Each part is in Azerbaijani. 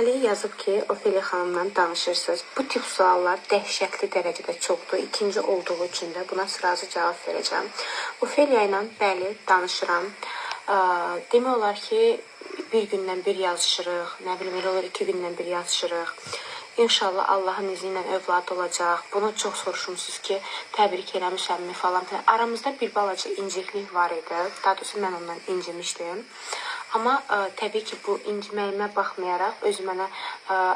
Deməli, yazıb ki, Ofeliya xanımla danışırsınız. Bu tip suallar dəhşətli dərəcədə çoxdur. İkinci olduğu üçün də buna sırası cavab verəcəm. Ofeliya ilə bəli, danışıram. Demək olar ki, bir gündən bir yazışırıq. Nə bilim, elə olur 2 gündən bir yazışırıq. İnşallah Allahın izni ilə övlad olacaq. Bunu çox soruşmuşsunuz ki, təbrik eləmişəmmi falan. Aramızda bir balaca inciklik var idi. Daha doğrusu mən ondan incimişdim. Amma təbii ki, bu inciməyimə baxmayaraq özü mənə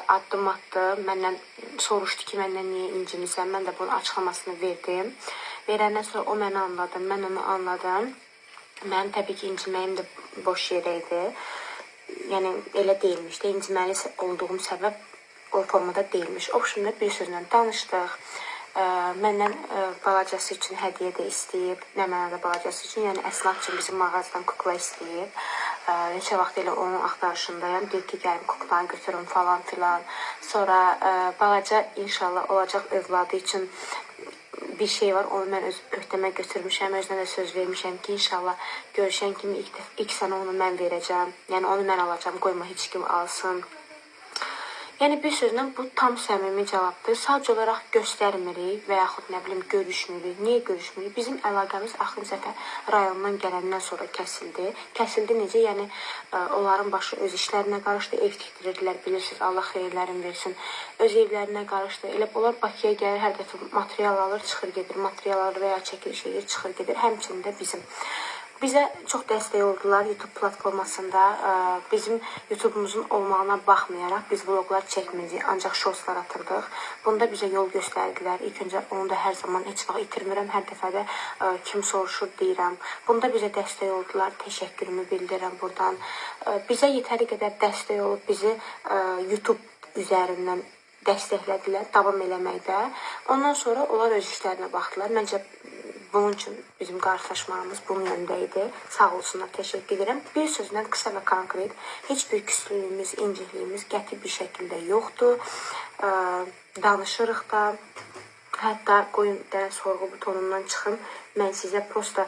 addım atdı. Məndən soruşdu ki, məndən niyə incimisən? Mən də bunun açıqlamasını verdim. Verəndən sonra o məni anladı, mən onu anladım. Mənim təbii ki, inciməyim də boş yerə idi. Yəni, elə deyilmiş də, inciməli olduğum səbəb o formada deyilmiş. O şunda bir sözlə danışdıq. Məndən balacası üçün hədiyyə də istəyib. Nə mənə də balacası üçün, yəni əsnaf üçün bizim mağazadan kukla istəyib. Neçə vaxt elə onun axtarışındayım. Deyir ki, gəlin kuklanı götürün falan filan. Sonra balaca inşallah olacaq övladı üçün bir şey var. Onu mən öz öhdəmə götürmüşəm. Özünə də söz vermişəm ki, inşallah görüşən kimi ilk sənə onu mən verəcəm. Yəni onu mən alacağım. Qoyma heç kim alsın. Yəni bir sözlə bu tam səmimi cavabdır. Sadəcə olaraq göstərmirik və yaxud nə bilim görüşmürük. Niyə görüşmürük? Bizim əlaqəmiz axırıncı dəfə rayondan gələndən sonra kəsildi. Kəsildi necə? Yəni onların başı öz işlərinə qarışdı, ev tikdirirlər, bilirsiniz, Allah xeyirlərini versin. Öz evlərinə qarışdı. Elə onlar Bakıya gəlir, hər dəfə material alır, çıxır gedir. Material alır və ya çəkiliş edir, çıxır gedir. Həmçinin də bizim. Bizə çox dəstək oldular YouTube platformasında. Bizim YouTube'umuzun olmağına baxmayaraq biz vloglar çəkməyəcəyik, ancaq shortslar atırdıq. Bunda bizə yol göstərdilər. İlk öncə onu da hər zaman heç vaxt itirmirəm. Hər dəfə də kim soruşur deyirəm. Bunda bizə dəstək oldular. Təşəkkürümü bildirirəm buradan. Bizə yetəri qədər dəstək olub bizi YouTube üzərindən dəstəklədilər, davam eləməkdə. Ondan sonra onlar öz işlərinə baxdılar. Məncə bunun üçün bizim qarşılaşmamız bunun yönündə idi. Sağ olsunlar, təşəkkür edirəm. Bir sözlə qısa və konkret, heç bir küslüyümüz, incikliyimiz qəti bir şəkildə yoxdur. Danışırıq da. Hətta qoyun dərə sorğu butonundan çıxım. Mən sizə prosta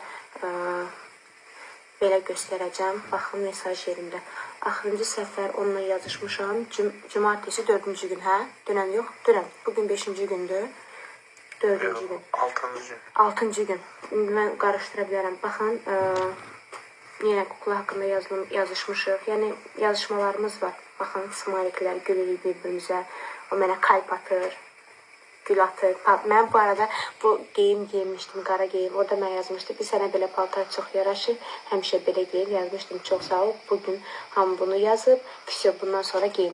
belə göstərəcəm. Baxın mesaj yerimdə. Axırıncı səfər onunla yazışmışam. Cumartesi 4-cü gün, hə? Dünən yox, dünən. Bugün 5-ci gündür. 4-cü gün. 6-cı gün. 6-cı gün. İndi mən qarışdıra bilərəm. Baxın, yenə kukla haqqında yazışmışıq. Yəni, yazışmalarımız var. Baxın, smayliklər gülürük bir-birimizə. O mənə kalp atır, gül atır. Mən bu arada bu geyim giymişdim, qara geyim. Orada mən yazmışdım ki, sənə belə paltar çox yaraşır. Həmişə belə geyim yazmışdım. Çox sağ ol. Bugün hamı bunu yazıb. Bundan sonra geyim.